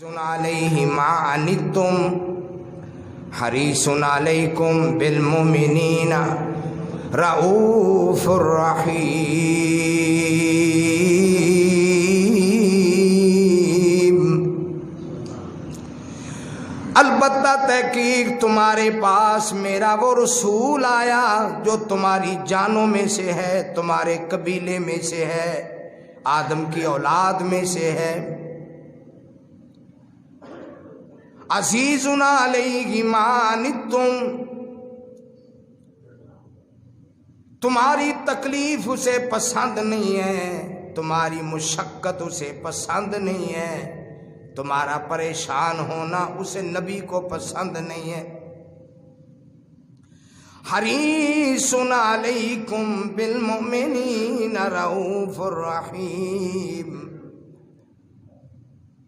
علیہ ما عنتم حریص علیکم بالمؤمنین رؤوف الرحیم۔ البتہ تحقیق تمہارے پاس میرا وہ رسول آیا جو تمہاری جانوں میں سے ہے، تمہارے قبیلے میں سے ہے، آدم کی اولاد میں سے ہے۔ عزیز علیہ ما عنتم، تمہاری تکلیف اسے پسند نہیں ہے، تمہاری مشقت اسے پسند نہیں ہے، تمہارا پریشان ہونا اسے نبی کو پسند نہیں ہے۔ حریص علیکم بالمؤمنین رؤوف الرحیم۔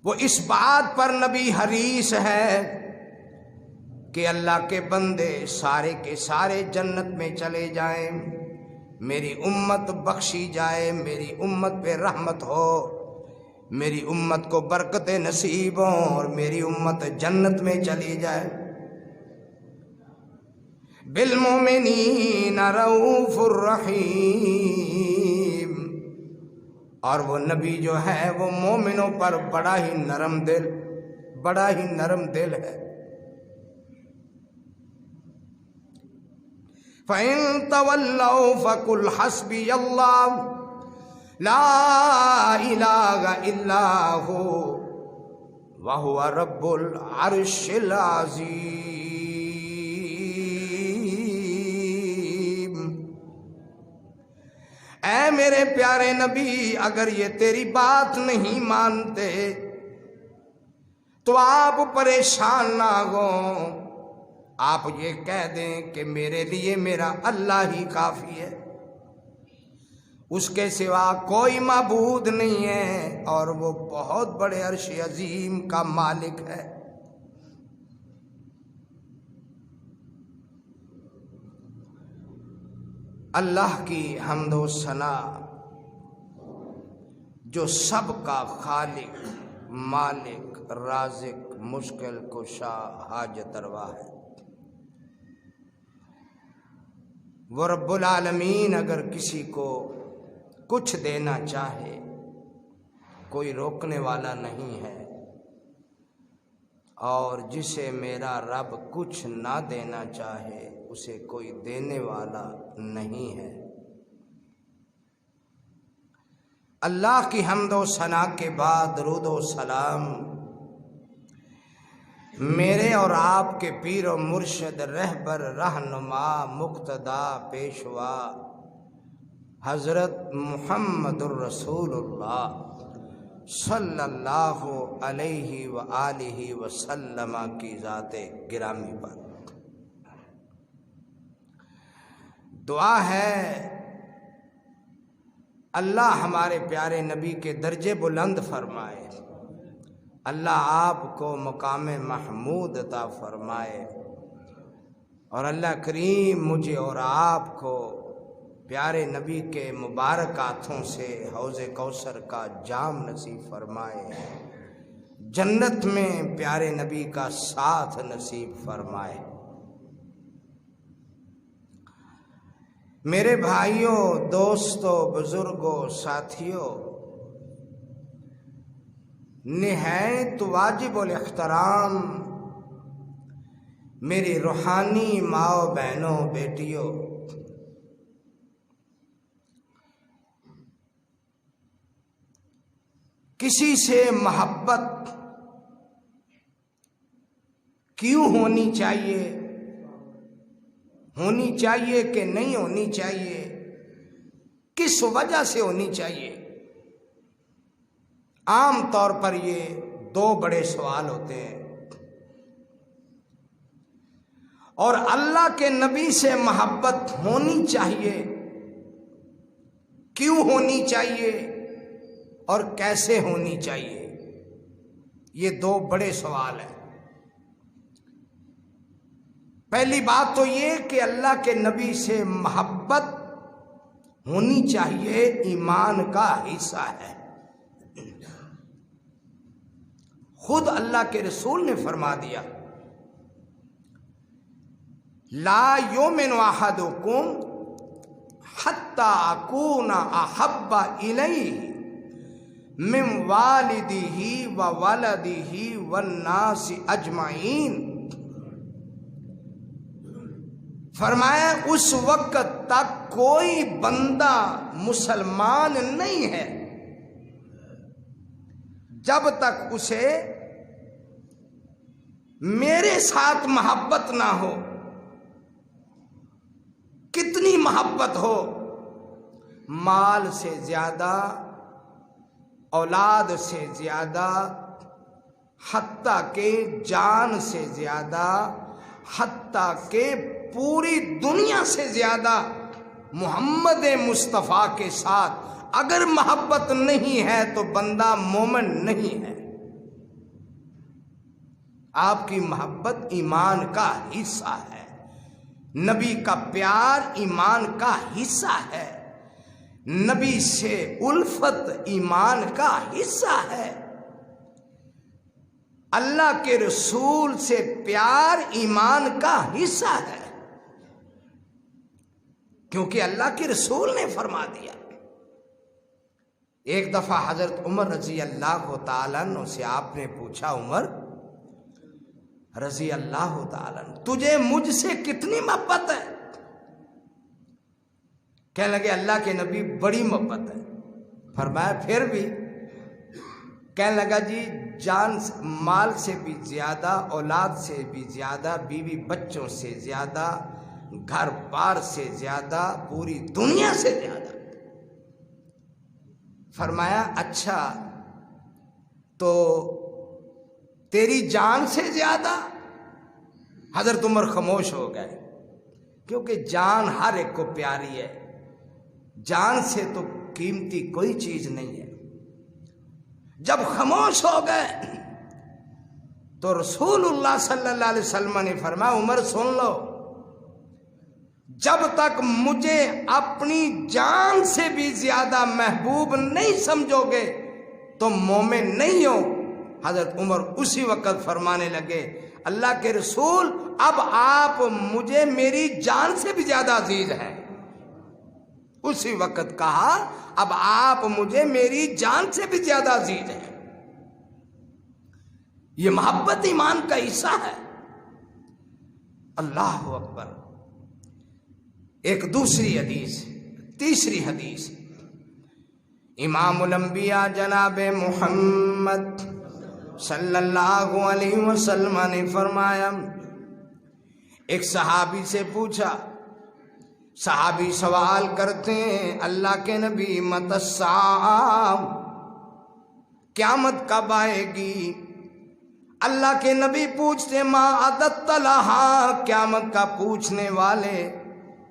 وہ اس بات پر نبی حریص ہے کہ اللہ کے بندے سارے کے سارے جنت میں چلے جائیں، میری امت بخشی جائے، میری امت پہ رحمت ہو، میری امت کو برکت نصیب ہو اور میری امت جنت میں چلی جائے۔ بالمؤمنین رؤوف الرحیم، اور وہ نبی جو ہے وہ مومنوں پر بڑا ہی نرم دل ہے۔ فَإِن تَوَلَّوْا فَقُلْ حَسْبِيَ اللَّهُ لَا إِلَٰهَ إِلَّا هُوَ وَهُوَ رَبُّ الْعَرْشِ الْعَظِيمِ۔ اے میرے پیارے نبی، اگر یہ تیری بات نہیں مانتے تو آپ پریشان نہ ہوں، آپ یہ کہہ دیں کہ میرے لیے میرا اللہ ہی کافی ہے، اس کے سوا کوئی معبود نہیں ہے، اور وہ بہت بڑے عرش عظیم کا مالک ہے۔ اللہ کی حمد و ثنا جو سب کا خالق، مالک، رازق، مشکل کشا، حاجت روا ہے۔ وہ رب العالمین اگر کسی کو کچھ دینا چاہے کوئی روکنے والا نہیں ہے، اور جسے میرا رب کچھ نہ دینا چاہے اسے کوئی دینے والا نہیں ہے۔ اللہ کی حمد و ثنا کے بعد درود و سلام میرے اور آپ کے پیر و مرشد، رہبر، رہنما، مقتدا، پیشوا حضرت محمد الرسول اللہ صلی اللہ علیہ وآلہ وسلم کی ذات گرامی پر دعا ہے اللہ ہمارے پیارے نبی کے درجے بلند فرمائے، اللہ آپ کو مقام محمود عطا فرمائے، اور اللہ کریم مجھے اور آپ کو پیارے نبی کے مبارک ہاتھوں سے حوض کوثر کا جام نصیب فرمائے، جنت میں پیارے نبی کا ساتھ نصیب فرمائے۔ میرے بھائیوں، دوستوں، بزرگوں، ساتھیوں، نہایت واجب الاحترام میری روحانی ماؤں، بہنوں، بیٹیوں، کسی سے محبت کیوں ہونی چاہیے کہ نہیں ہونی چاہیے، کس وجہ سے ہونی چاہیے؟ عام طور پر یہ دو بڑے سوال ہوتے ہیں، اور اللہ کے نبی سے محبت ہونی چاہیے، کیوں ہونی چاہیے اور کیسے ہونی چاہیے، یہ دو بڑے سوال ہیں۔ پہلی بات تو یہ کہ اللہ کے نبی سے محبت ہونی چاہیے، ایمان کا حصہ ہے۔ خود اللہ کے رسول نے فرما دیا لا یؤمن احدکم حتی اکون احب الیہ من والدہ و ولدہ والناس اجمعین. فرمایا اس وقت تک کوئی بندہ مسلمان نہیں ہے جب تک اسے میرے ساتھ محبت نہ ہو. کتنی محبت ہو؟ مال سے زیادہ، اولاد سے زیادہ، حتیٰ کہ جان سے زیادہ، حتیٰ کہ پوری دنیا سے زیادہ محمد مصطفیٰ کے ساتھ اگر محبت نہیں ہے تو بندہ مومن نہیں ہے. آپ کی محبت ایمان کا حصہ ہے، نبی کا پیار ایمان کا حصہ ہے، نبی سے الفت ایمان کا حصہ ہے، اللہ کے رسول سے پیار ایمان کا حصہ ہے، کیونکہ اللہ کے رسول نے فرما دیا. ایک دفعہ حضرت عمر رضی اللہ تعالیٰ عنہ سے آپ نے پوچھا عمر رضی اللہ تعالیٰ عنہ تجھے مجھ سے کتنی محبت ہے؟ کہنے لگے اللہ کے نبی بڑی محبت ہے. فرمایا پھر بھی؟ کہنے لگا جی جان مال سے بھی زیادہ، اولاد سے بھی زیادہ، بیوی بچوں سے زیادہ، گھر بار سے زیادہ، پوری دنیا سے زیادہ. فرمایا اچھا تو تیری جان سے زیادہ؟ حضرت عمر خاموش ہو گئے، کیونکہ جان ہر ایک کو پیاری ہے، جان سے تو قیمتی کوئی چیز نہیں ہے. جب خاموش ہو گئے تو رسول اللہ صلی اللہ علیہ وسلم نے فرمایا عمر سن لو، جب تک مجھے اپنی جان سے بھی زیادہ محبوب نہیں سمجھو گے تو مومن نہیں ہو. حضرت عمر اسی وقت فرمانے لگے اللہ کے رسول اب آپ مجھے میری جان سے بھی زیادہ عزیز ہیں. اسی وقت کہا اب آپ مجھے میری جان سے بھی زیادہ عزیز ہیں. یہ محبت ایمان کا حصہ ہے. اللہ اکبر. ایک دوسری حدیث، تیسری حدیث، امام الانبیاء جناب محمد صلی اللہ علیہ وسلم نے فرمایا، ایک صحابی سے پوچھا، صحابی سوال کرتے ہیں اللہ کے نبی متی الساعہ، قیامت کب آئے گی؟ اللہ کے نبی پوچھتے ما اعددت لہا، قیامت کا پوچھنے والے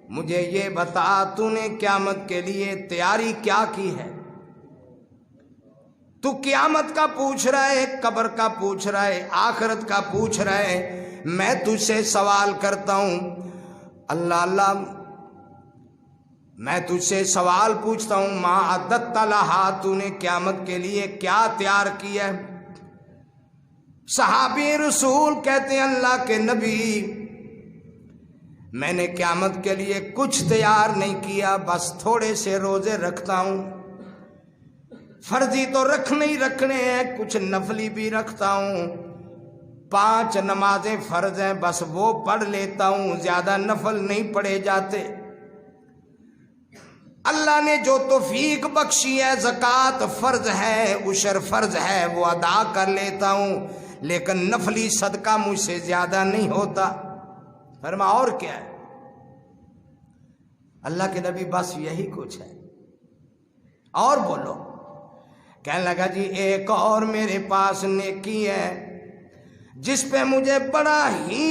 مجھے یہ بتا تو نے قیامت کے لیے تیاری کیا کی ہے؟ تو قیامت کا پوچھ رہا ہے، قبر کا پوچھ رہا ہے، آخرت کا پوچھ رہا ہے. میں تجھ سے سوال کرتا ہوں اللہ میں تجھ سے سوال پوچھتا ہوں ما اعددت لہا، تو نے قیامت کے لیے کیا تیار کیا ہے؟ صحابی رسول کہتے ہیں اللہ کے نبی میں نے قیامت کے لیے کچھ تیار نہیں کیا، بس تھوڑے سے روزے رکھتا ہوں، فرضی تو رکھنے ہی رکھنے ہیں، کچھ نفلی بھی رکھتا ہوں، 5 نمازیں فرض ہیں بس وہ پڑھ لیتا ہوں، زیادہ نفل نہیں پڑھے جاتے. اللہ نے جو توفیق بخشی ہے، زکوٰۃ فرض ہے، عشر فرض ہے، وہ ادا کر لیتا ہوں، لیکن نفلی صدقہ مجھ سے زیادہ نہیں ہوتا. فرما اور کیا ہے؟ اللہ کے نبی بس یہی کچھ ہے، اور بولو. کہنے لگا جی ایک اور میرے پاس نیکی ہے جس پہ مجھے بڑا ہی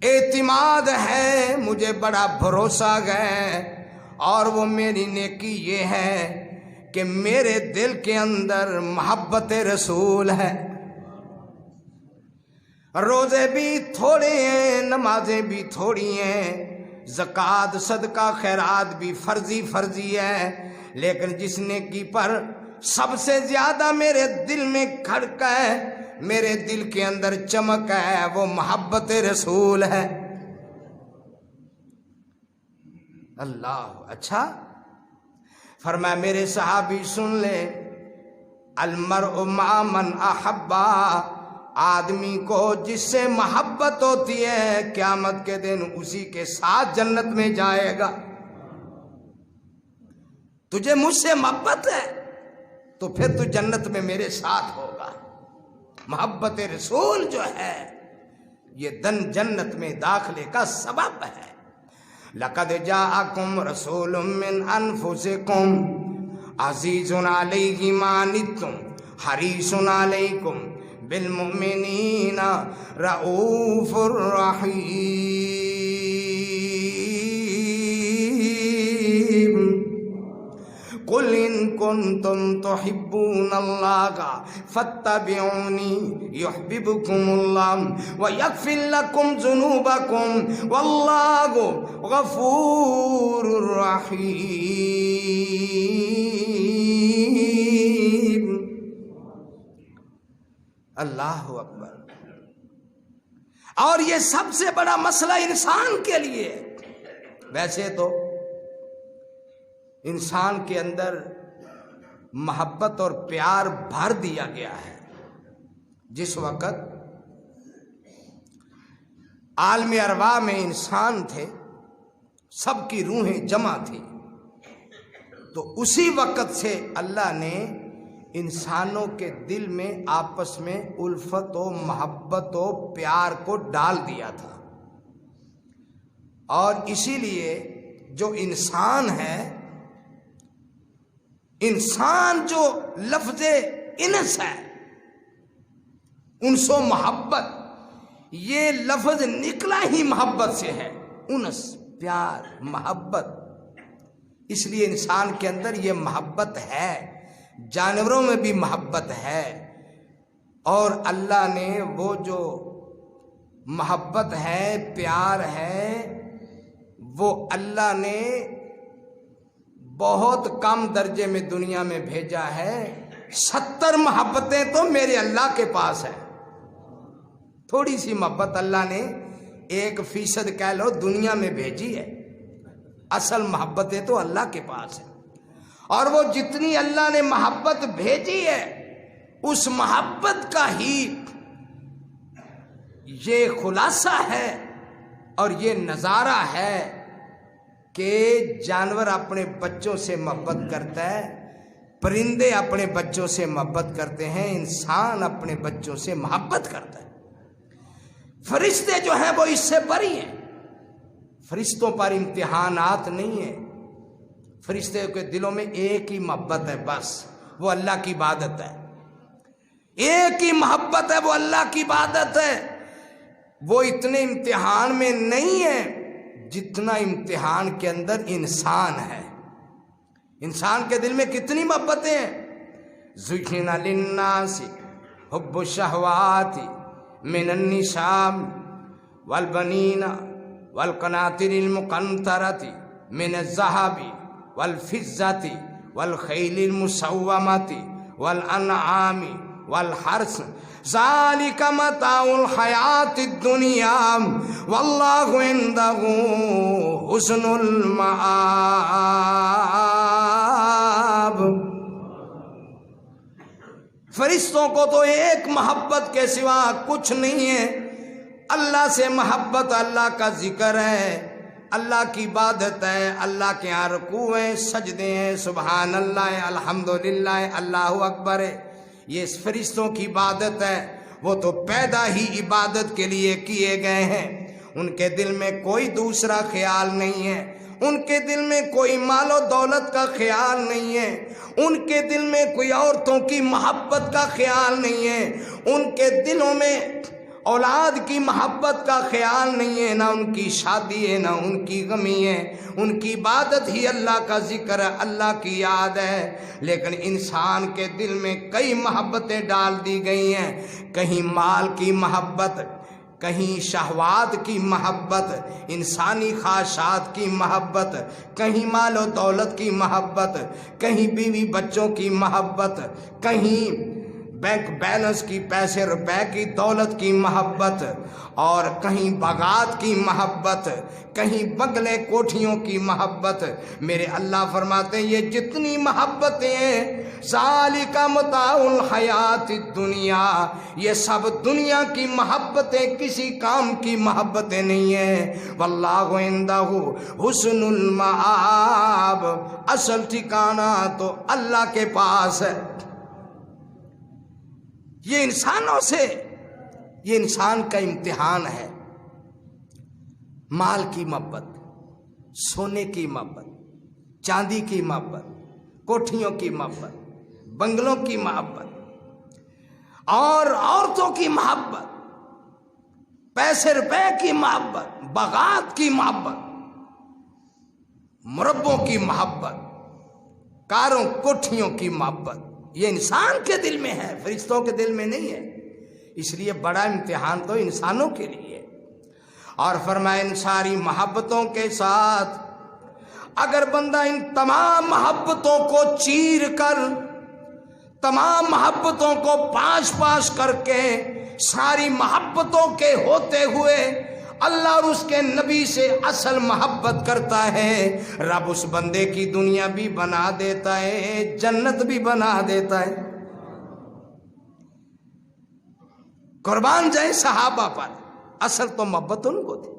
اعتماد ہے، مجھے بڑا بھروسہ ہے، اور وہ میری نیکی یہ ہے کہ میرے دل کے اندر محبت رسول ہے. روزے بھی تھوڑے ہیں، نمازیں بھی تھوڑی ہیں، زکوٰۃ صدقہ خیرات بھی فرضی ہے، لیکن جس نیکی پر سب سے زیادہ میرے دل میں کھڑک ہے، میرے دل کے اندر چمک ہے، وہ محبت رسول ہے۔ اللہ، اچھا فرمایا میرے صحابی سن لے، المرء مع من احبا، آدمی کو جس سے محبت ہوتی ہے قیامت کے دن اسی کے ساتھ جنت میں جائے گا۔ تجھے مجھ سے محبت ہے تو پھر تو جنت میں میرے ساتھ ہوگا۔ محبت رسول جو ہے یہ جنت میں داخلے کا سبب ہے۔ لقد جاءکم رسول من انفسکم عزیز علیہ ما عنتم حریص علیکم بالمؤمنین رؤوف رحیم۔ قل ان کنتم تحبون اللہ فاتبعونی یحببکم اللہ ویغفر لکم ذنوبکم واللہ غفور رحیم۔ اللہ اکبر۔ اور یہ سب سے بڑا مسئلہ انسان کے لیے، ویسے تو انسان کے اندر محبت اور پیار بھر دیا گیا ہے۔ جس وقت عالم ارواح میں انسان تھے، سب کی روحیں جمع تھی، تو اسی وقت سے اللہ نے انسانوں کے دل میں آپس میں الفت و محبت و پیار کو ڈال دیا تھا۔ اور اسی لیے جو انسان ہے، انسان جو لفظ انس ہے، انس و محبت، یہ لفظ نکلا ہی محبت سے ہے۔ انس، پیار، محبت، اس لیے انسان کے اندر یہ محبت ہے، جانوروں میں بھی محبت ہے۔ اور اللہ نے وہ جو محبت ہے، پیار ہے، وہ اللہ نے بہت کم درجے میں دنیا میں بھیجا ہے۔ 70 محبتیں تو میرے اللہ کے پاس ہے۔ تھوڑی سی محبت اللہ نے 1% کہہ لو دنیا میں بھیجی ہے، اصل محبتیں تو اللہ کے پاس ہے۔ اور وہ جتنی اللہ نے محبت بھیجی ہے، اس محبت کا ہی یہ خلاصہ ہے اور یہ نظارہ ہے کہ جانور اپنے بچوں سے محبت کرتا ہے، پرندے اپنے بچوں سے محبت کرتے ہیں، انسان اپنے بچوں سے محبت کرتا ہے۔ فرشتے جو ہیں وہ اس سے بری ہیں۔ فرشتوں پر امتحانات نہیں ہیں، فرشتے کے دلوں میں ایک ہی محبت ہے، بس وہ اللہ کی عبادت ہے۔ ایک ہی محبت ہے، وہ اللہ کی عبادت ہے۔ وہ اتنے امتحان میں نہیں ہے جتنا امتحان کے اندر انسان ہے۔ انسان کے دل میں کتنی محبتیں ہیں۔ زُيِّنَ لِلنَّاسِ حُبُّ الشَّهَوَاتِ مِنَ النِّسَاءِ وَالْبَنِينَ وَالْقَنَاطِرِ الْمُقَنطَرَةِ مِنَ الذَّهَبِ وَالْفِضَّةِ وَالْخَيْلِ الْمُسَوَّمَةِ وَالْأَنْعَامِ وَالْحَرْثِ ذَلِكَ مَتَاعُ الْحَيَاةِ الدُّنْيَا وَاللَّهُ عِندَهُ حُسْنُ الْمَآبِ۔ فرشتوں کو تو ایک محبت کے سوا کچھ نہیں ہے۔ اللہ سے محبت، اللہ کا ذکر ہے، اللہ کی عبادت ہے، اللہ کے یہاں رکوع ہے، سجدے ہیں، سبحان اللہ، الحمدللہ، اللہ اکبر ہے۔ یہ فرشتوں کی عبادت ہے۔ وہ تو پیدا ہی عبادت کے لیے کیے گئے ہیں۔ ان کے دل میں کوئی دوسرا خیال نہیں ہے، ان کے دل میں کوئی مال و دولت کا خیال نہیں ہے، ان کے دل میں کوئی عورتوں کی محبت کا خیال نہیں ہے، ان کے دلوں میں اولاد کی محبت کا خیال نہیں ہے، نہ ان کی شادی ہے، نہ ان کی غمی ہے۔ ان کی عبادت ہی اللہ کا ذکر ہے، اللہ کی یاد ہے۔ لیکن انسان کے دل میں کئی محبتیں ڈال دی گئی ہیں۔ کہیں مال کی محبت، کہیں شہوات کی محبت، انسانی خواہشات کی محبت، کہیں مال و دولت کی محبت، کہیں بیوی بچوں کی محبت، کہیں بینک بیلنس کی، پیسے روپے کی، دولت کی محبت، اور کہیں باغات کی محبت، کہیں بنگلے کوٹھیوں کی محبت۔ میرے اللہ فرماتے ہیں یہ جتنی محبتیں ہیں، ذالک متاع الحیات الدنیا، یہ سب دنیا کی محبتیں، کسی کام کی محبتیں نہیں ہیں۔ واللہ عندہ حسن المآب، اصل ٹھکانہ تو اللہ کے پاس ہے۔ یہ انسانوں سے، یہ انسان کا امتحان ہے۔ مال کی محبت، سونے کی محبت، چاندی کی محبت، کوٹھیوں کی محبت، بنگلوں کی محبت، اور عورتوں کی محبت، پیسے روپے کی محبت، باغات کی محبت، مربوں کی محبت، کاروں کوٹھیوں کی محبت، یہ انسان کے دل میں ہے، فرشتوں کے دل میں نہیں ہے۔ اس لیے بڑا امتحان تو انسانوں کے لیے۔ اور فرمایا ان ساری محبتوں کے ساتھ اگر بندہ ان تمام محبتوں کو چیر کر، تمام محبتوں کو پاش پاش کر کے، ساری محبتوں کے ہوتے ہوئے اللہ اور اس کے نبی سے اصل محبت کرتا ہے، رب اس بندے کی دنیا بھی بنا دیتا ہے، جنت بھی بنا دیتا ہے۔ قربان جائیں صحابہ پر، اصل تو محبت ان کو تھی۔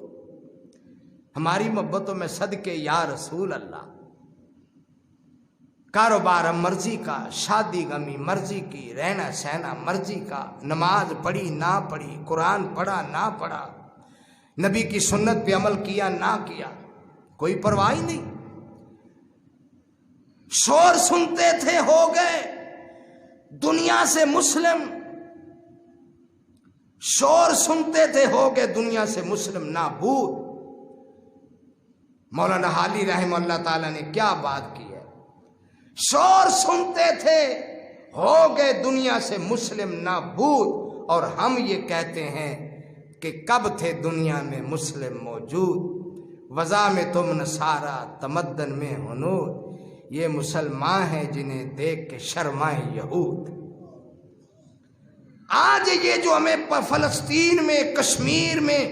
ہماری محبتوں میں صدقے یا رسول اللہ، کاروبار مرضی کا، شادی غمی مرضی کی، رہنا سہنا مرضی کا، نماز پڑھی نہ پڑھی، قرآن پڑھا نہ پڑھا، نبی کی سنت پہ عمل کیا نہ کیا، کوئی پرواہ نہیں۔ شور سنتے تھے، ہو گئے دنیا سے مسلم، شور سنتے تھے، ہو گئے دنیا سے مسلم نابود۔ مولانا حالی رحمہ اللہ تعالیٰ نے کیا بات کی ہے، شور سنتے تھے، ہو گئے دنیا سے مسلم نابود، اور ہم یہ کہتے ہیں کہ کب تھے دنیا میں مسلم موجود، وضع میں تم نصارہ تمدن میں ہنود، یہ مسلمان ہیں جنہیں دیکھ کے شرمائیں یہود۔ آج یہ جو ہمیں فلسطین میں، کشمیر میں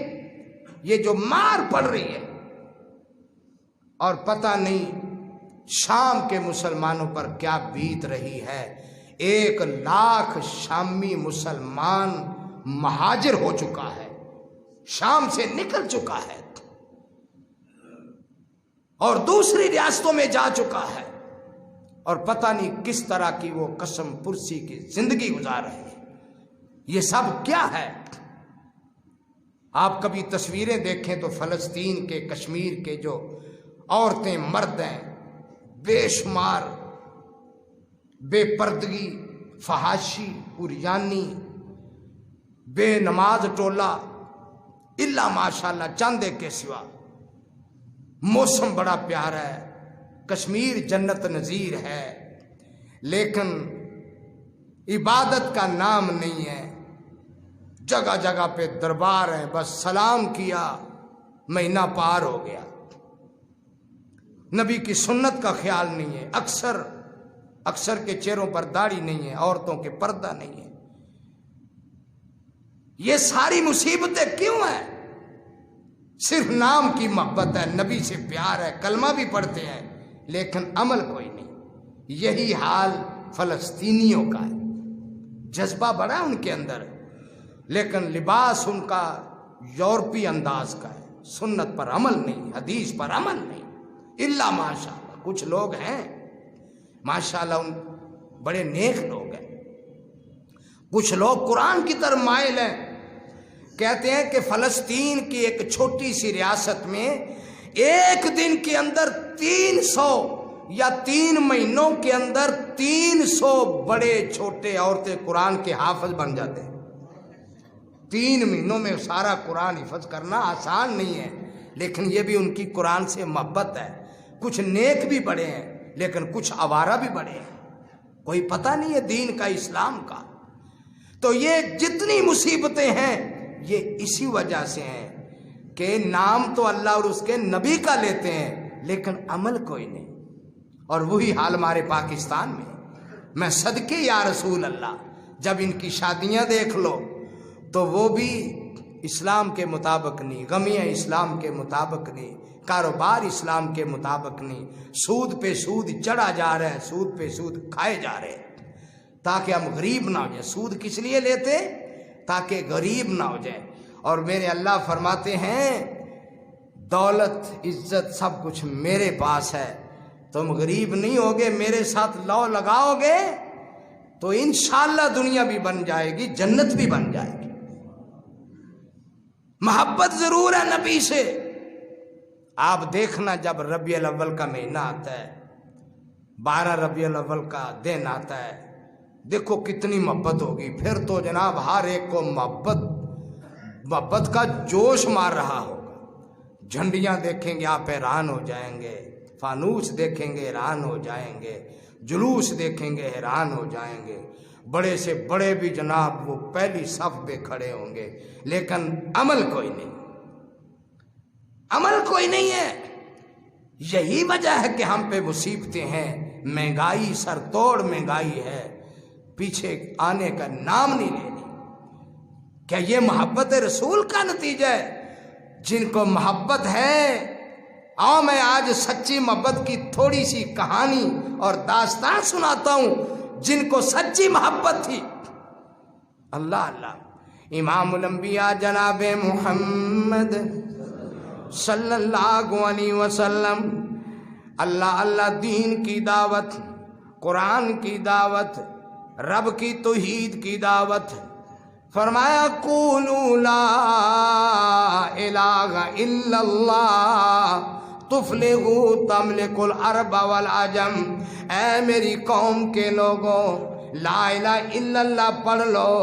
یہ جو مار پڑ رہی ہے، اور پتہ نہیں شام کے مسلمانوں پر کیا بیت رہی ہے، 1,00,000 شامی مسلمان مہاجر ہو چکا ہے، شام سے نکل چکا ہے اور دوسری ریاستوں میں جا چکا ہے، اور پتہ نہیں کس طرح کی وہ قسم پرسی کی زندگی گزار رہے ہیں۔ یہ سب کیا ہے؟ آپ کبھی تصویریں دیکھیں تو فلسطین کے، کشمیر کے جو عورتیں مرد ہیں، بے شمار بے پردگی، فحاشی، عریانی، بے نماز ٹولہ، الا ماشاءاللہ چاندے کے سوا۔ موسم بڑا پیارا ہے، کشمیر جنت نظیر ہے، لیکن عبادت کا نام نہیں ہے، جگہ جگہ پہ دربار ہیں، بس سلام کیا مہینہ پار ہو گیا، نبی کی سنت کا خیال نہیں ہے، اکثر کے چہروں پر داڑھی نہیں ہے، عورتوں کے پردہ نہیں ہے۔ یہ ساری مصیبتیں کیوں ہیں؟ صرف نام کی محبت ہے، نبی سے پیار ہے، کلمہ بھی پڑھتے ہیں، لیکن عمل کوئی نہیں۔ یہی حال فلسطینیوں کا ہے، جذبہ بڑا ہے ان کے اندر، لیکن لباس ان کا یورپی انداز کا ہے، سنت پر عمل نہیں، حدیث پر عمل نہیں، الا ماشاءاللہ کچھ لوگ ہیں ماشاءاللہ ان بڑے نیک لوگ ہیں، کچھ لوگ قرآن کی طرف مائل ہیں، کہتے ہیں کہ فلسطین کی ایک چھوٹی سی ریاست میں ایک دن کے اندر 300 یا 3 مہینوں کے اندر 300 بڑے چھوٹے عورتیں قرآن کے حافظ بن جاتے ہیں۔ 3 مہینوں میں سارا قرآن حفظ کرنا آسان نہیں ہے، لیکن یہ بھی ان کی قرآن سے محبت ہے۔ کچھ نیک بھی بڑے ہیں، لیکن کچھ آوارہ بھی بڑے ہیں، کوئی پتہ نہیں ہے دین کا، اسلام کا۔ تو یہ جتنی مصیبتیں ہیں یہ اسی وجہ سے ہیں کہ نام تو اللہ اور اس کے نبی کا لیتے ہیں لیکن عمل کوئی نہیں. اور وہی حال ہمارے پاکستان میں. میں صدقے یا رسول اللہ جب ان کی شادیاں دیکھ لو تو وہ بھی اسلام کے مطابق نہیں، غمیاں اسلام کے مطابق نہیں، کاروبار اسلام کے مطابق نہیں، سود پہ سود چڑھا جا رہا ہے، سود پہ سود کھائے جا رہے ہیں تاکہ ہم غریب نہ ہو جائیں. سود کس لیے لیتے؟ تاکہ غریب نہ ہو جائیں. اور میرے اللہ فرماتے ہیں دولت عزت سب کچھ میرے پاس ہے، تم غریب نہیں ہوگے، میرے ساتھ لو لگاؤ گے تو انشاءاللہ دنیا بھی بن جائے گی، جنت بھی بن جائے گی. محبت ضرور ہے نبی سے. آپ دیکھنا جب ربیع الاول کا مہینہ آتا ہے، 12 ربیع الاول کا دن آتا ہے، دیکھو کتنی محبت ہوگی. پھر تو جناب ہر ایک کو محبت کا جوش مار رہا ہوگا. جھنڈیاں دیکھیں گے آپ حیران ہو جائیں گے، فانوس دیکھیں گے حیران ہو جائیں گے، جلوس دیکھیں گے حیران ہو جائیں گے. بڑے سے بڑے بھی جناب وہ پہلی صف پہ کھڑے ہوں گے، لیکن عمل کوئی نہیں، عمل کوئی نہیں ہے. یہی وجہ ہے کہ ہم پہ مصیبتیں ہیں. مہنگائی سر توڑ مہنگائی ہے، پیچھے آنے کا نام نہیں لے رہی. کیا یہ محبت رسول کا نتیجہ ہے؟ جن کو محبت ہے، آؤ میں آج سچی محبت کی تھوڑی سی کہانی اور داستان سناتا ہوں. جن کو سچی محبت تھی، اللہ اللہ، امام الانبیاء جناب محمد صلی اللہ علیہ وسلم، اللہ اللہ دین کی دعوت، قرآن کی دعوت، رب کی توحید کی دعوت. فرمایا قولوا لا الہ الا اللہ تفلحوا تملکوا العرب والعجم. اے میری قوم کے لوگوں، لا الہ الا اللہ پڑھ لو،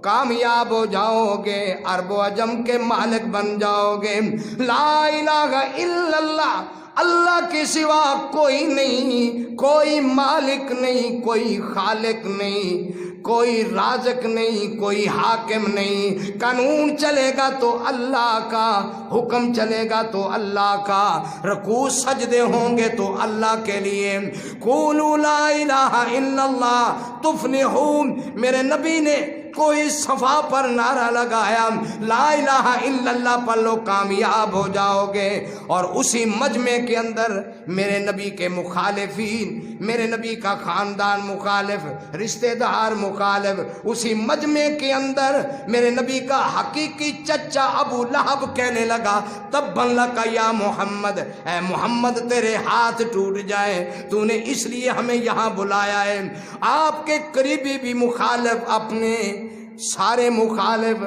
کامیاب ہو جاؤ گے، عرب و عجم کے مالک بن جاؤ گے. لا الہ الا اللہ، اللہ کے سوا کوئی نہیں، کوئی مالک نہیں، کوئی خالق نہیں، کوئی رازق نہیں، کوئی حاکم نہیں. قانون چلے گا تو اللہ کا، حکم چلے گا تو اللہ کا، رکوع سجدے ہوں گے تو اللہ کے لیے. قولوا لا الہ الا اللہ تفلحوا. میرے نبی نے کوئی صفا پر نعرہ لگایا، لا الہ الا اللہ پڑھ لو کامیاب ہو جاؤ گے. اور اسی مجمع کے اندر میرے نبی کے مخالفین، میرے نبی کا خاندان مخالف، رشتہ دار مخالف، اسی مجمع کے اندر میرے نبی کا حقیقی چچا ابو لہب کہنے لگا تبًا لک یا محمد، اے محمد تیرے ہاتھ ٹوٹ جائے، تو نے اس لیے ہمیں یہاں بلایا ہے. آپ کے قریبی بھی مخالف، اپنے سارے مخالف.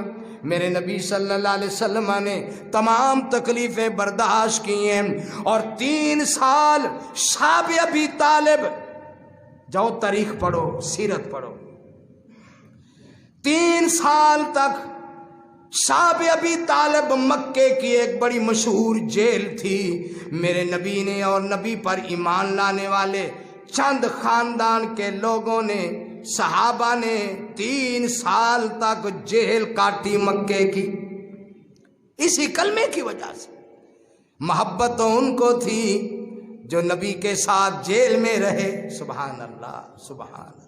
میرے نبی صلی اللہ علیہ وسلم نے تمام تکلیفیں برداشت کی ہیں. اور 3 سال شاب ابی طالب، جاؤ تاریخ پڑھو، سیرت پڑھو، 3 سال تک شاب ابی طالب مکے کی ایک بڑی مشہور جیل تھی. میرے نبی نے اور نبی پر ایمان لانے والے چند خاندان کے لوگوں نے، صحابہ نے 3 سال تک جیل کاٹی مکے کی، اسی کلمے کی وجہ سے. محبت تو ان کو تھی جو نبی کے ساتھ جیل میں رہے. سبحان اللہ سبحان اللہ.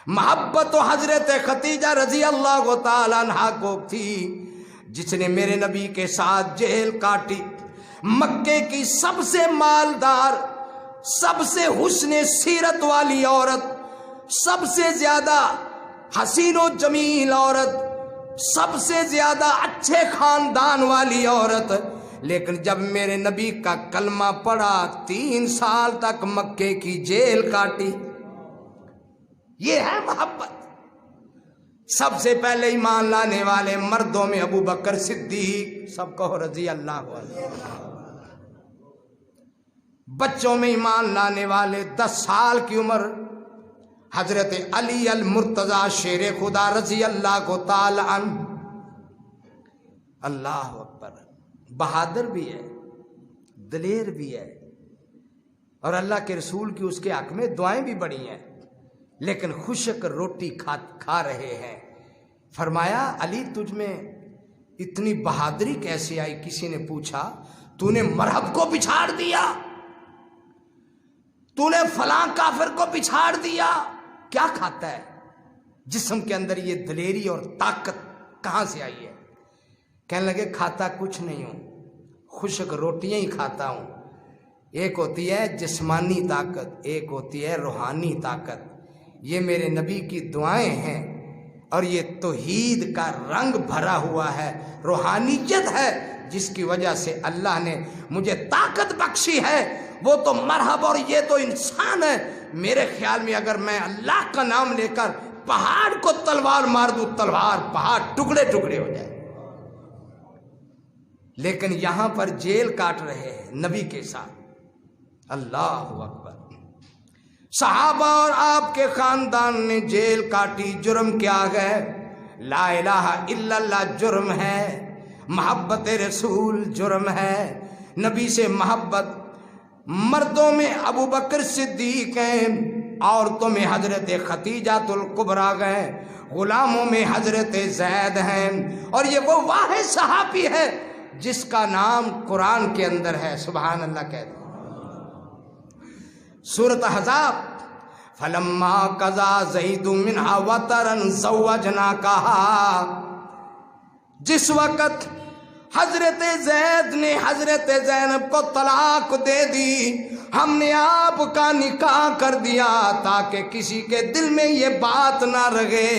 محبت تو حضرت خدیجہ رضی اللہ تعالیٰ عنہا کو تھی جس نے میرے نبی کے ساتھ جیل کاٹی. مکے کی سب سے مالدار، سب سے حسن سیرت والی عورت، سب سے زیادہ حسین و جمیل عورت، سب سے زیادہ اچھے خاندان والی عورت. لیکن جب میرے نبی کا کلمہ پڑھا 3 سال تک مکے کی جیل کاٹی. یہ ہے محبت. سب سے پہلے ایمان لانے والے مردوں میں ابو بکر صدیق، سب کہو رضی اللہ عنہ. بچوں میں ایمان لانے والے 10 سال کی عمر حضرت علی المرتضی شیر خدا رضی اللہ تعالی عنہ. اللہ اکبر. بہادر بھی ہے، دلیر بھی ہے، اور اللہ کے رسول کی اس کے حق میں دعائیں بھی بڑی ہیں، لیکن خشک روٹی کھا رہے ہیں. فرمایا علی تجھ میں اتنی بہادری کیسے آئی؟ کسی نے پوچھا تو نے مرحب کو پچھاڑ دیا، تو نے فلاں کافر کو پچھاڑ دیا، کیا کھاتا ہے؟ جسم کے اندر یہ دلیری اور طاقت کہاں سے آئی ہے؟ کہنے لگے کھاتا کچھ نہیں ہوں، خشک روٹیاں ہی کھاتا ہوں۔ ایک ہوتی ہے جسمانی طاقت، ایک ہوتی ہے روحانی طاقت۔ یہ میرے نبی کی دعائیں ہیں اور یہ توحید کا رنگ بھرا ہوا ہے، روحانیت ہے، جس کی وجہ سے اللہ نے مجھے طاقت بخشی ہے۔ وہ تو مرحب اور یہ تو انسان ہے۔ میرے خیال میں اگر میں اللہ کا نام لے کر پہاڑ کو تلوار مار دوں، تلوار پہاڑ ٹکڑے ٹکڑے ہو جائے۔ لیکن یہاں پر جیل کاٹ رہے ہیں نبی کے ساتھ۔ اللہ اکبر! صحابہ اور آپ کے خاندان نے جیل کاٹی، جرم کیا ہے؟ لا الہ الا اللہ جرم ہے، محبت رسول جرم ہے، نبی سے محبت۔ مردوں میں ابو بکر صدیق ہیں، عورتوں میں حضرت خدیجۃ الکبریٰ ہیں، غلاموں میں حضرت زید ہیں، اور یہ وہ واحد صحابی ہے جس کا نام قرآن کے اندر ہے۔ سبحان اللہ کہہ دو۔ سورۃ احزاب، فلما قضا زید منہا وطرا زوجناکہا، جس وقت حضرت زید نے حضرت زینب کو طلاق دے دی، ہم نے آپ کا نکاح کر دیا تاکہ کسی کے دل میں یہ بات نہ رہے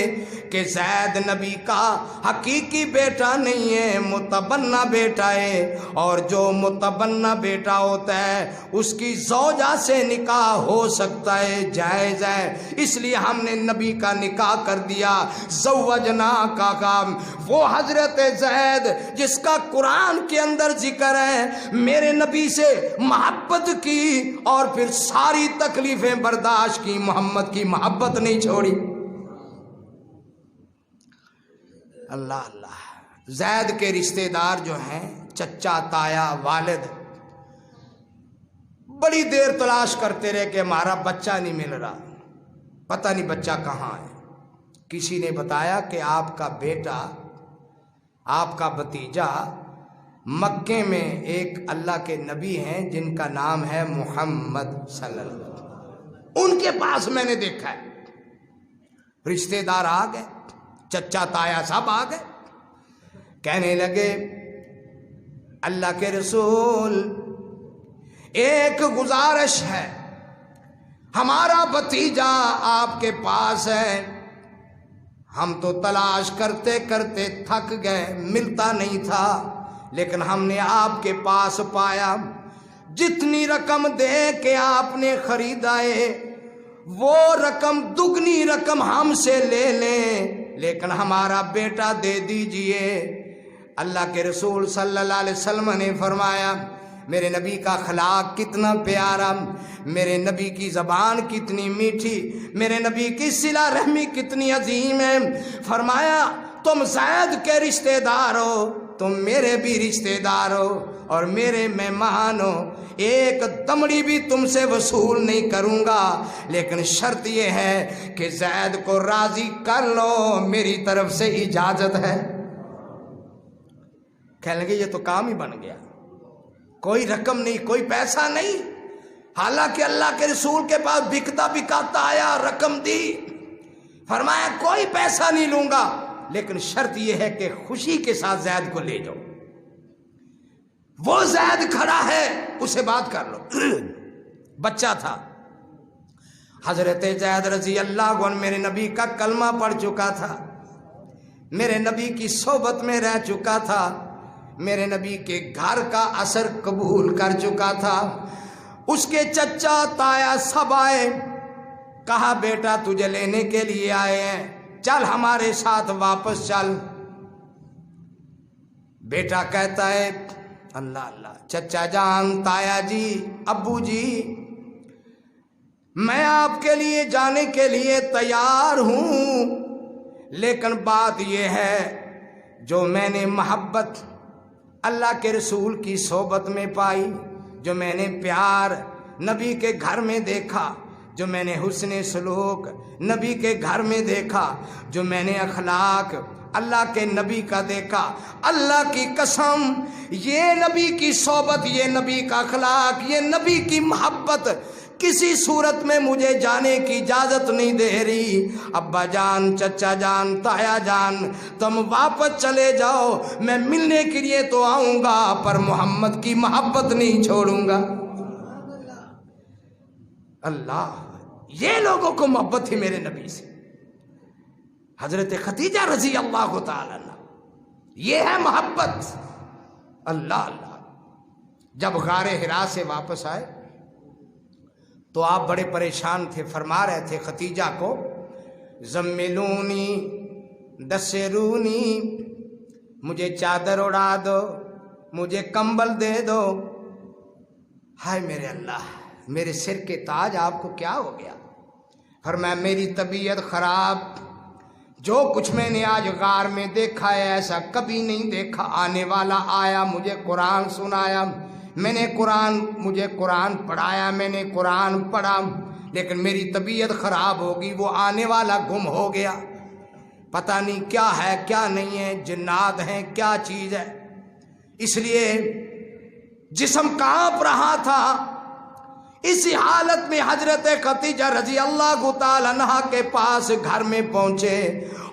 کہ زید نبی کا حقیقی بیٹا نہیں ہے، متبنہ بیٹا ہے، اور جو متبنہ بیٹا ہوتا ہے اس کی زوجہ سے نکاح ہو سکتا ہے، جائز ہے، اس لیے ہم نے نبی کا نکاح کر دیا۔ زوجنا کا کام وہ حضرت زید جس کا قرآن کے اندر ذکر ہے، میرے نبی سے محبت کی اور پھر ساری تکلیفیں برداشت کی، محمد کی محبت نہیں چھوڑی۔ اللہ اللہ! زید کے رشتہ دار جو ہیں، چچا، تایا، والد، بڑی دیر تلاش کرتے رہے کہ ہمارا بچہ نہیں مل رہا، پتہ نہیں بچہ کہاں ہے۔ کسی نے بتایا کہ آپ کا بیٹا، آپ کا بھتیجا مکے میں ایک اللہ کے نبی ہیں جن کا نام ہے محمد صلی اللہ علیہ وسلم، ان کے پاس میں نے دیکھا ہے۔ رشتہ دار آ گئے، چچا تایا سب آ گئے، کہنے لگے اللہ کے رسول ایک گزارش ہے، ہمارا بھتیجا آپ کے پاس ہے، ہم تو تلاش کرتے کرتے تھک گئے، ملتا نہیں تھا، لیکن ہم نے آپ کے پاس پایا، جتنی رقم دے کے آپ نے خریدا ہے وہ رقم دگنی رقم ہم سے لے لیں، لیکن ہمارا بیٹا دے دیجئے۔ اللہ کے رسول صلی اللہ علیہ وسلم نے فرمایا، میرے نبی کا اخلاق کتنا پیارا، میرے نبی کی زبان کتنی میٹھی، میرے نبی کی صلہ رحمی کتنی عظیم ہے۔ فرمایا تم زید کے رشتہ دار ہو، تم میرے بھی رشتہ دار ہو اور میرے مہمان ہو، ایک دمڑی بھی تم سے وصول نہیں کروں گا، لیکن شرط یہ ہے کہ زید کو راضی کر لو، میری طرف سے اجازت ہے۔ کہنے لگے یہ تو کام ہی بن گیا، کوئی رقم نہیں، کوئی پیسہ نہیں، حالانکہ اللہ کے رسول کے پاس بکتا بکاتا آیا، رقم دی، فرمایا کوئی پیسہ نہیں لوں گا، لیکن شرط یہ ہے کہ خوشی کے ساتھ زید کو لے جاؤ، وہ زید کھڑا ہے اسے بات کر لو۔ بچہ تھا، حضرت زید رضی اللہ عنہ میرے نبی کا کلمہ پڑھ چکا تھا، میرے نبی کی صحبت میں رہ چکا تھا، میرے نبی کے گھر کا اثر قبول کر چکا تھا۔ اس کے چچا تایا سب آئے، کہا بیٹا تجھے لینے کے لیے آئے ہیں، چل ہمارے ساتھ واپس چل۔ بیٹا کہتا ہے اللہ اللہ، چچا جان، تایا جی، ابو جی، میں آپ کے لیے جانے کے لیے تیار ہوں، لیکن بات یہ ہے جو میں نے محبت اللہ کے رسول کی صحبت میں پائی، جو میں نے پیار نبی کے گھر میں دیکھا، جو میں نے حسن سلوک نبی کے گھر میں دیکھا، جو میں نے اخلاق اللہ کے نبی کا دیکھا، اللہ کی قسم یہ نبی کی صحبت، یہ نبی کا اخلاق، یہ نبی کی محبت کسی صورت میں مجھے جانے کی اجازت نہیں دے رہی۔ ابا جان، چچا جان، تایا جان، تم واپس چلے جاؤ، میں ملنے کے لیے تو آؤں گا پر محمد کی محبت نہیں چھوڑوں گا۔ اللہ، یہ لوگوں کو محبت تھی میرے نبی سے۔ حضرت خدیجہ رضی اللہ تعالیٰ عنہ، یہ ہے محبت۔ اللہ اللہ، جب غار حرا سے واپس آئے تو آپ بڑے پریشان تھے، فرما رہے تھے خدیجہ کو، زملونی دسرونی، مجھے چادر اڑا دو، مجھے کمبل دے دو۔ ہائے میرے اللہ، میرے سر کے تاج، آپ کو کیا ہو گیا؟ فرمایا میری طبیعت خراب، جو کچھ میں نے آج غار میں دیکھا ہے ایسا کبھی نہیں دیکھا۔ آنے والا آیا، مجھے قرآن سنایا، مجھے قرآن پڑھایا، میں نے قرآن پڑھا، لیکن میری طبیعت خراب ہوگی۔ وہ آنے والا گم ہو گیا، پتہ نہیں کیا ہے کیا نہیں ہے، جنات ہیں کیا چیز ہے۔ اس لیے جسم کانپ رہا تھا۔ اسی حالت میں حضرت خدیجہ رضی اللہ تعالیٰ عنہا کے پاس گھر میں پہنچے،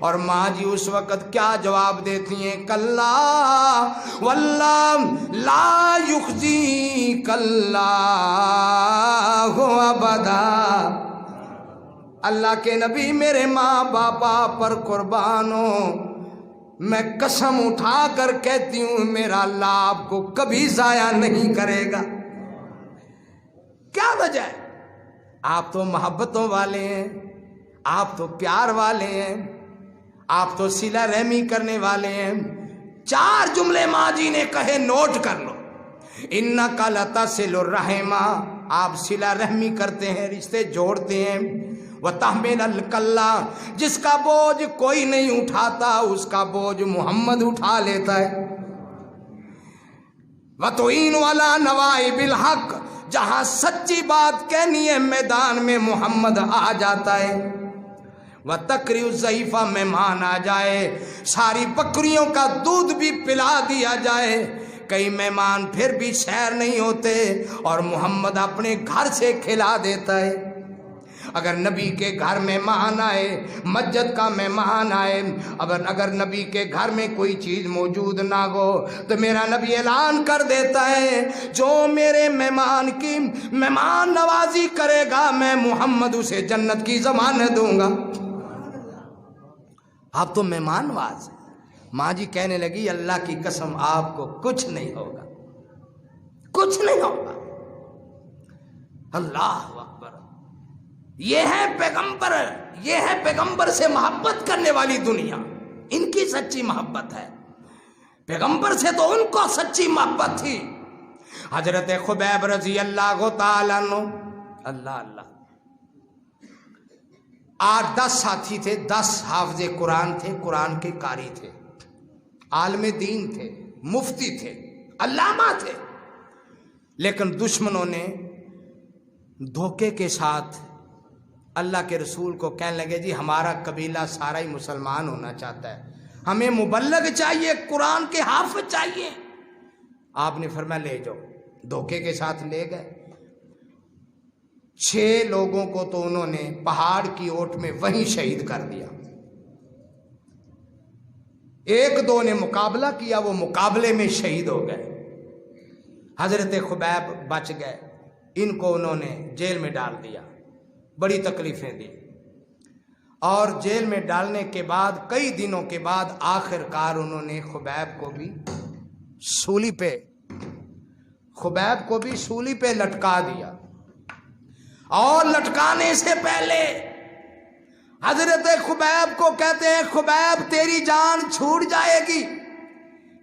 اور ماں جی اس وقت کیا جواب دیتی ہیں؟ کلا واللہ لا یخزیک اللہ ابدا۔ اللہ کے نبی میرے ماں باپا پر قربان ہو، میں قسم اٹھا کر کہتی ہوں میرا اللہ آپ کو کبھی ضائع نہیں کرے گا۔ کیا وجہ ہے؟ آپ تو محبتوں والے ہیں، آپ تو پیار والے ہیں، آپ تو صلہ رحمی کرنے والے ہیں۔ 4 جملے ماں جی نے کہے، نوٹ کر لو۔ انک لتصل الرحم، آپ صلہ رحمی کرتے ہیں، رشتے جوڑتے ہیں۔ وتحمل الکلہ، جس کا بوجھ کوئی نہیں اٹھاتا اس کا بوجھ محمد اٹھا لیتا ہے۔ وتعین علی نوائب الحق، جہاں سچی بات کہنی ہے میدان میں محمد آ جاتا ہے۔ وتقری الضعیف، مہمان آ جائے ساری بکریوں کا دودھ بھی پلا دیا جائے، کئی مہمان پھر بھی سیر نہیں ہوتے اور محمد اپنے گھر سے کھلا دیتا ہے۔ اگر نبی کے گھر مہمان آئے، مسجد کا مہمان آئے، اگر نبی کے گھر میں کوئی چیز موجود نہ ہو تو میرا نبی اعلان کر دیتا ہے، جو میرے مہمان کی مہمان نوازی کرے گا میں محمد اسے جنت کی ضمانت دوں گا۔ آپ تو مہمان نواز ہیں۔ ماں جی کہنے لگی اللہ کی قسم آپ کو کچھ نہیں ہوگا، کچھ نہیں ہوگا۔ اللہ اکبر، یہ ہے پیغمبر، یہ ہے پیغمبر سے محبت کرنے والی دنیا، ان کی سچی محبت ہے۔ پیغمبر سے تو ان کو سچی محبت تھی۔ حضرت خبیب رضی اللہ تعالیٰ عنہ، اللہ اللہ، 8-10 ساتھی تھے، 10 حافظ قرآن تھے، قرآن کے قاری تھے، عالم دین تھے، مفتی تھے، علامہ تھے، لیکن دشمنوں نے دھوکے کے ساتھ اللہ کے رسول کو کہنے لگے جی ہمارا قبیلہ سارا ہی مسلمان ہونا چاہتا ہے، ہمیں مبلغ چاہیے، قرآن کے حافظ چاہیے۔ آپ نے فرمایا لے جاؤ، دھوکے کے ساتھ لے گئے۔ 6 لوگوں کو تو انہوں نے پہاڑ کی اوٹ میں وہیں شہید کر دیا۔ 1-2 نے مقابلہ کیا، وہ مقابلے میں شہید ہو گئے۔ حضرت خبیب بچ گئے، ان کو انہوں نے جیل میں ڈال دیا، بڑی تکلیفیں دی، اور جیل میں ڈالنے کے بعد کئی دنوں کے بعد آخر کار انہوں نے خبیب کو بھی سولی پہ لٹکا دیا۔ اور لٹکانے سے پہلے حضرت خبیب کو کہتے ہیں خبیب تیری جان چھوٹ جائے گی،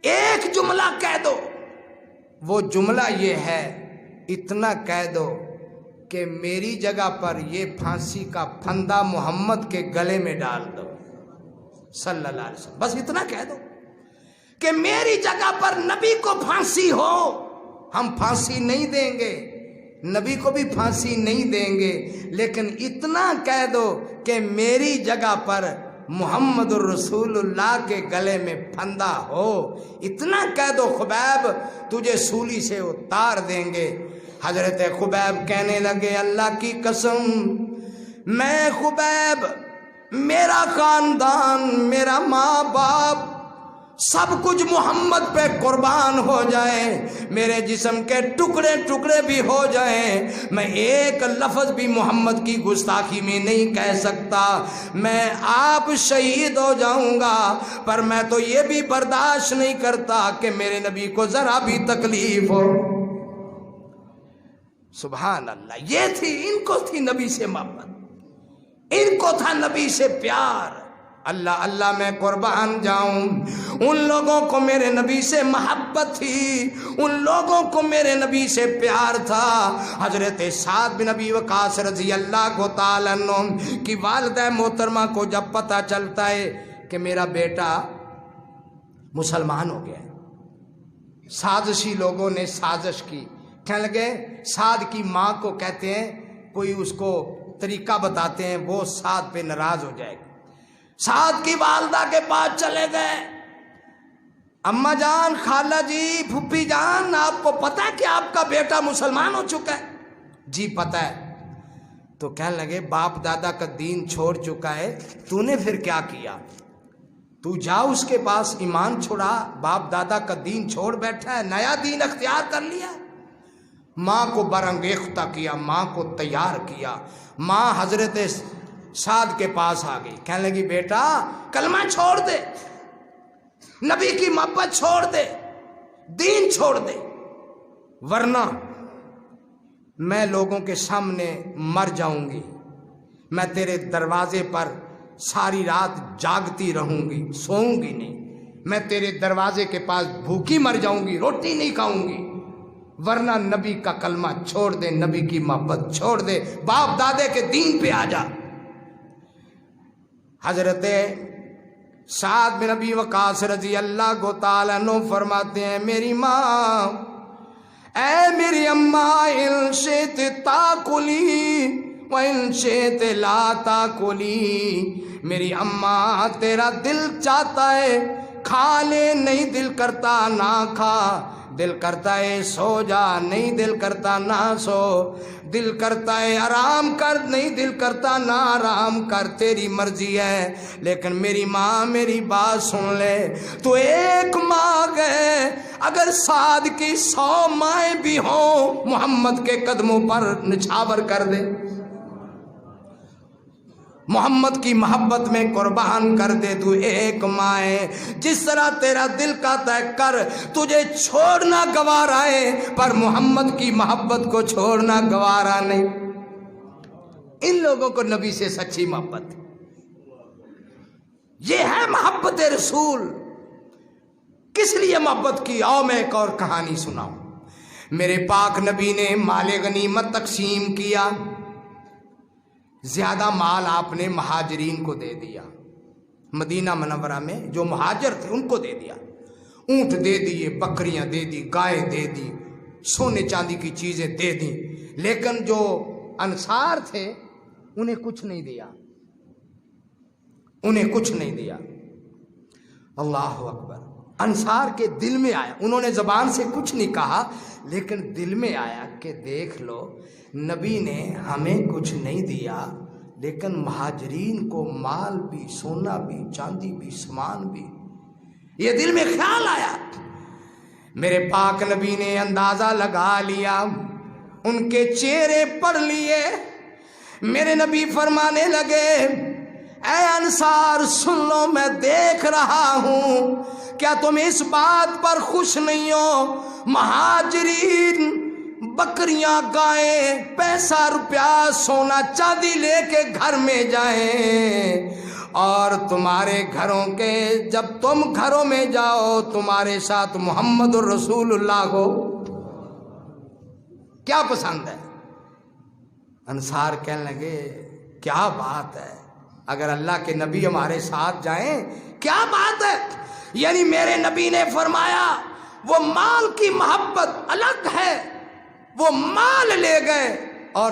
ایک جملہ کہہ دو۔ وہ جملہ یہ ہے، اتنا کہہ دو کہ میری جگہ پر یہ پھانسی کا پھندا محمد کے گلے میں ڈال دو صلی اللہ علیہ وسلم، بس اتنا کہہ دو کہ میری جگہ پر نبی کو پھانسی ہو، ہم پھانسی نہیں دیں گے، نبی کو بھی پھانسی نہیں دیں گے، لیکن اتنا کہہ دو کہ میری جگہ پر محمد الرسول اللہ کے گلے میں پھندا ہو، اتنا کہہ دو خبیب تجھے سولی سے اتار دیں گے۔ حضرت خبیب کہنے لگے اللہ کی قسم، میں خبیب، میرا خاندان، میرا ماں باپ، سب کچھ محمد پہ قربان ہو جائے، میرے جسم کے ٹکڑے ٹکڑے بھی ہو جائیں، میں ایک لفظ بھی محمد کی گستاخی میں نہیں کہہ سکتا، میں آپ شہید ہو جاؤں گا، پر میں تو یہ بھی برداشت نہیں کرتا کہ میرے نبی کو ذرا بھی تکلیف ہو۔ سبحان اللہ، یہ تھی، ان کو تھی نبی سے محبت، ان کو تھا نبی سے پیار۔ اللہ اللہ میں قربان جاؤں، ان لوگوں کو میرے نبی سے محبت تھی، ان لوگوں کو میرے نبی سے پیار تھا۔ حضرت سعد بن ابی وقاص رضی اللہ تعالیٰ عنہ کی والدہ محترمہ کو جب پتہ چلتا ہے کہ میرا بیٹا مسلمان ہو گیا ہے، سازشی لوگوں نے سازش کی، کہنے لگے سعد کی ماں کو کہتے ہیں کوئی اس کو طریقہ بتاتے ہیں، وہ سعد پہ ناراض ہو جائے گا۔ سعد کی والدہ کے پاس چلے گئے، اماں جان، خالہ جی، پھپھی جان، آپ کو پتہ ہے کہ آپ کا بیٹا مسلمان ہو چکا ہے؟ جی پتہ ہے۔ تو کہنے لگے باپ دادا کا دین چھوڑ چکا ہے، تو نے پھر کیا کیا؟ تو جا اس کے پاس ایمان چھوڑا، باپ دادا کا دین چھوڑ بیٹھا ہے، نیا دین اختیار کر لیا۔ ماں کو برانگیختہ کیا، ماں کو تیار کیا، ماں حضرت سعد کے پاس آ گئی، کہنے لگی بیٹا کلمہ چھوڑ دے، نبی کی محبت چھوڑ دے، دین چھوڑ دے، ورنہ میں لوگوں کے سامنے مر جاؤں گی، میں تیرے دروازے پر ساری رات جاگتی رہوں گی، سوؤں گی نہیں، میں تیرے دروازے کے پاس بھوکی مر جاؤں گی، روٹی نہیں کھاؤں گی، ورنہ نبی کا کلمہ چھوڑ دے، نبی کی محبت چھوڑ دے، باپ دادے کے دین پہ آ جا۔ حضرت سعد بن ابی وقاص رضی اللہ تعالیٰ عنہ فرماتے ہیں میری ماں، اے میری اماں، ان شئت تاکلی وان شئت لا تاکلی، میری اماں تیرا دل چاہتا ہے کھا لے، نہیں دل کرتا نہ کھا، دل کرتا ہے سو جا، نہیں دل کرتا نہ سو، دل کرتا ہے آرام کر، نہیں دل کرتا نہ آرام کر، تیری مرضی ہے، لیکن میری ماں میری بات سن لے، تو ایک ماں گئے، اگر سعد کی 100 مائیں بھی ہوں محمد کے قدموں پر نچھاور کر دے، محمد کی محبت میں قربان کر دے، تو ایک ماں ہے، جس طرح تیرا دل کا طے کر، تجھے چھوڑنا گوارا ہے، پر محمد کی محبت کو چھوڑنا گوارا نہیں۔ ان لوگوں کو نبی سے سچی محبت، یہ ہے محبت رسول۔ کس لیے محبت کی؟ آؤ میں ایک اور کہانی سناؤں۔ میرے پاک نبی نے مال غنیمت تقسیم کیا، زیادہ مال آپ نے مہاجرین کو دے دیا، مدینہ منورہ میں جو مہاجر تھے ان کو دے دیا، اونٹ دے دیے، بکریاں دے دی، گائے دے دی، سونے چاندی کی چیزیں دے دی، لیکن جو انصار تھے انہیں کچھ نہیں دیا، انہیں کچھ نہیں دیا۔ اللہ اکبر۔ انصار کے دل میں آیا، انہوں نے زبان سے کچھ نہیں کہا، لیکن دل میں آیا کہ دیکھ لو نبی نے ہمیں کچھ نہیں دیا، لیکن مہاجرین کو مال بھی، سونا بھی، چاندی بھی، سامان بھی، یہ دل میں خیال آیا۔ میرے پاک نبی نے اندازہ لگا لیا، ان کے چہرے پڑھ لیے، میرے نبی فرمانے لگے اے انصار سن لو، میں دیکھ رہا ہوں، کیا تم اس بات پر خوش نہیں ہو مہاجرین بکریاں، گائیں، پیسہ روپیہ، سونا چاندی لے کے گھر میں جائیں، اور تمہارے گھروں کے جب تم گھروں میں جاؤ تمہارے ساتھ محمد الرسول اللہ کو کیا پسند ہے؟ انصار کہنے لگے کیا بات ہے، اگر اللہ کے نبی ہمارے ساتھ جائیں کیا بات ہے، یعنی میرے نبی نے فرمایا وہ مال کی محبت الگ ہے، وہ مال لے گئے اور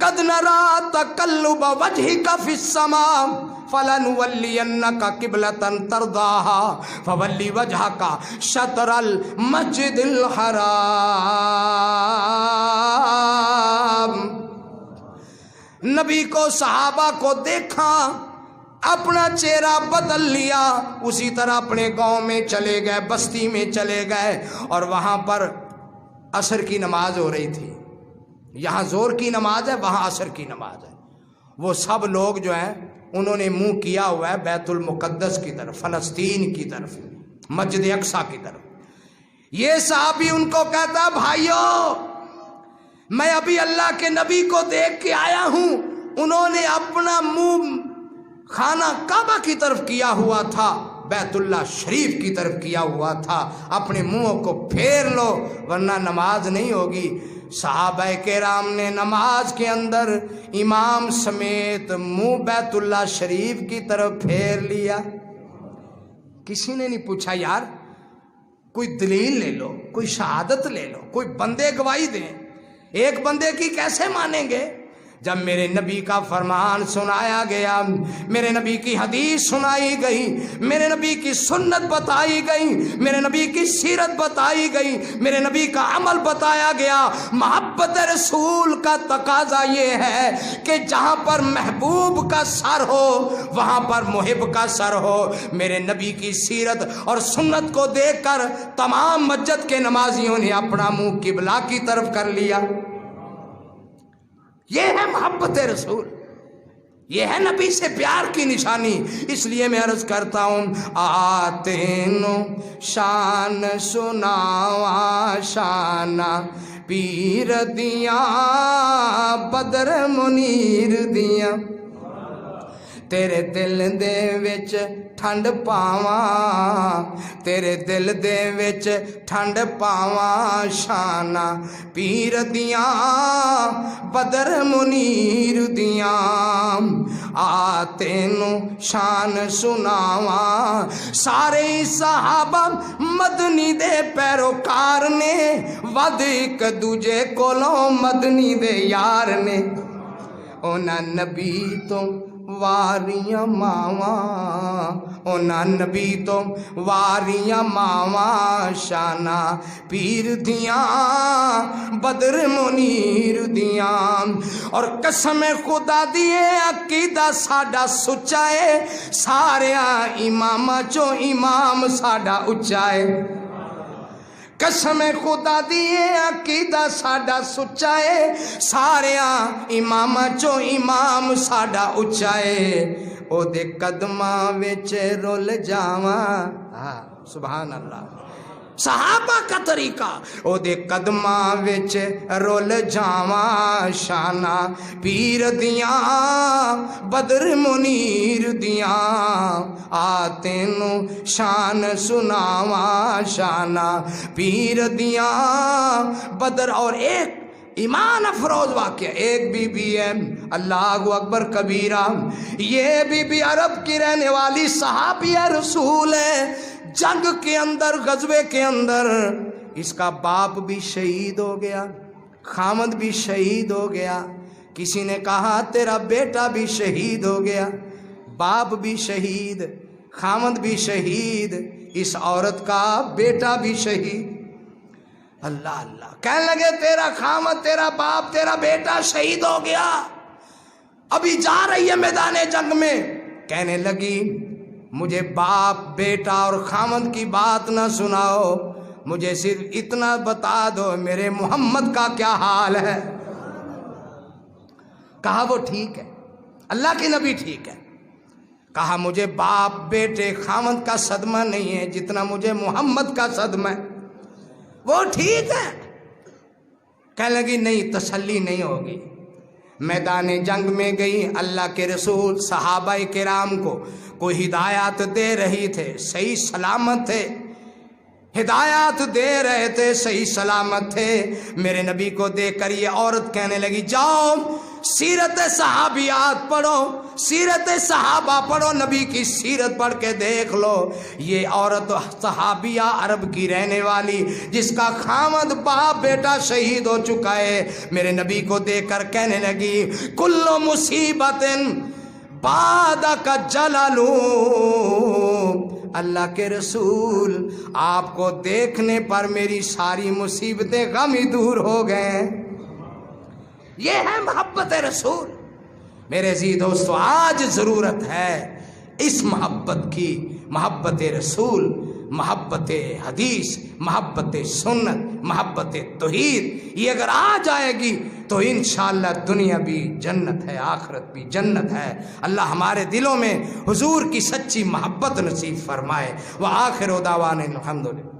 قد نرا تقلب وجهك في السماء فلنولينك قبلة ترضاها فول وجهك شطر المسجد الحرام۔ نبی کو صحابہ کو دیکھا، اپنا چہرہ بدل لیا، اسی طرح اپنے گاؤں میں چلے گئے، بستی میں چلے گئے، اور وہاں پر عصر کی نماز ہو رہی تھی۔ یہاں زور کی نماز ہے، وہاں عصر کی نماز ہے۔ وہ سب لوگ جو ہیں انہوں نے منہ کیا ہوا ہے بیت المقدس کی طرف، فلسطین کی طرف، مسجد اقصی کی طرف۔ یہ صحابی ان کو کہتا، بھائیو میں ابھی اللہ کے نبی کو دیکھ کے آیا ہوں، انہوں نے اپنا منہ خانہ کعبہ کی طرف کیا ہوا تھا، بیت اللہ شریف کی طرف کیا ہوا تھا، اپنے منہوں کو پھیر لو ورنہ نماز نہیں ہوگی۔ صحابہ کرام نے نماز کے اندر امام سمیت منہ بیت اللہ شریف کی طرف پھیر لیا۔ کسی نے نہیں پوچھا یار کوئی دلیل لے لو، کوئی شہادت لے لو، کوئی بندے گواہی دیں، ایک بندے کی کیسے مانیں گے؟ جب میرے نبی کا فرمان سنایا گیا، میرے نبی کی حدیث سنائی گئی، میرے نبی کی سنت بتائی گئی، میرے نبی کی سیرت بتائی گئی، میرے نبی کا عمل بتایا گیا، محبت رسول کا تقاضا یہ ہے کہ جہاں پر محبوب کا سر ہو وہاں پر محب کا سر ہو۔ میرے نبی کی سیرت اور سنت کو دیکھ کر تمام مسجد کے نمازیوں نے اپنا منہ قبلہ کی طرف کر لیا۔ یہ ہے محبت رسول، یہ ہے نبی سے پیار کی نشانی۔ اس لیے میں عرض کرتا ہوں، آتینو شان سناوا شانہ پیر دیاں بدر منیر دیاں، تیرے دل دے وچ ٹھنڈ پاواں، تیرے دل دے وچ ٹھنڈ پاواں شانہ پیر دیاں بدر منیر دیاں، آ تینوں شان سناواں۔ سارے صحابہ مدنی دے پیروکار نے، ود ایک دوجے کولوں مدنی دے یار نے، اونا نبی تو واریاں ماواں، اونا نبی تو واریاں ماواں شانہ پیر دیاں بدر منیر دیاں۔ اور قسم خدا دیے عقیدہ ساڈا سچا ہے، ساریاں اماماں چوں امام ساڈا اچا ہے۔ قسم خدا دیے عقیدہ ساڈا سچا ہے، ساریاں امام چوں امام ساڈا اچا ہے۔ او دے قدماں وچ رول جاواں، سبحان اللہ، صحابہ کا طریقہ، او دے قدماں وچ رول جاواں شانہ پیر دیاں بدر منیر دیاں، آ تینوں شان سناواں شانہ پیر دیاں بدر۔ اور ایک ایمان افروز واقعہ، ایک بی بی ہے، اللہ اکبر کبیرہ، یہ بی بی عرب کی رہنے والی صحابیہ رسول ہے۔ جنگ کے اندر، غزوے کے اندر اس کا باپ بھی شہید ہو گیا، خامد بھی شہید ہو گیا۔ کسی نے کہا تیرا بیٹا بھی شہید ہو گیا، باپ بھی شہید، خامد بھی شہید، اس عورت کا بیٹا بھی شہید۔ اللہ اللہ، کہنے لگے تیرا خامد، تیرا باپ، تیرا بیٹا شہید ہو گیا، ابھی جا رہی ہے میدان جنگ میں۔ کہنے لگی مجھے باپ، بیٹا اور خامد کی بات نہ سناؤ، مجھے صرف اتنا بتا دو میرے محمد کا کیا حال ہے۔ کہا وہ ٹھیک ہے، اللہ کے نبی ٹھیک ہے۔ کہا مجھے باپ، بیٹے، خامد کا صدمہ نہیں ہے جتنا مجھے محمد کا صدمہ ہے۔ وہ ٹھیک ہے۔ کہنے لگی نہیں، تسلی نہیں ہوگی۔ میدان جنگ میں گئی، اللہ کے رسول صحابہ کرام کو کوئی ہدایات دے رہی تھے، صحیح سلامت تھے، ہدایات دے رہے تھے، صحیح سلامت تھے۔ میرے نبی کو دیکھ کر یہ عورت کہنے لگی جاؤ سیرت صحابیات پڑھو، سیرت صحابہ پڑھو، نبی کی سیرت پڑھ کے دیکھ لو۔ یہ عورت صحابیہ عرب کی رہنے والی جس کا خامد باپ بیٹا شہید ہو چکا ہے، میرے نبی کو دیکھ کر کہنے لگی کل مصیبت بعدک جلالو، اللہ کے رسول آپ کو دیکھنے پر میری ساری مصیبتیں غم ہی دور ہو گئے۔ یہ ہے محبت رسول۔ میرے عزیز دوستو، آج ضرورت ہے اس محبت کی، محبت رسول، محبت حدیث، محبت سنت، محبت توحید۔ یہ اگر آ جائے گی تو انشاءاللہ دنیا بھی جنت ہے، آخرت بھی جنت ہے۔ اللہ ہمارے دلوں میں حضور کی سچی محبت نصیب فرمائے۔ وآخر دعوانا الحمدللہ۔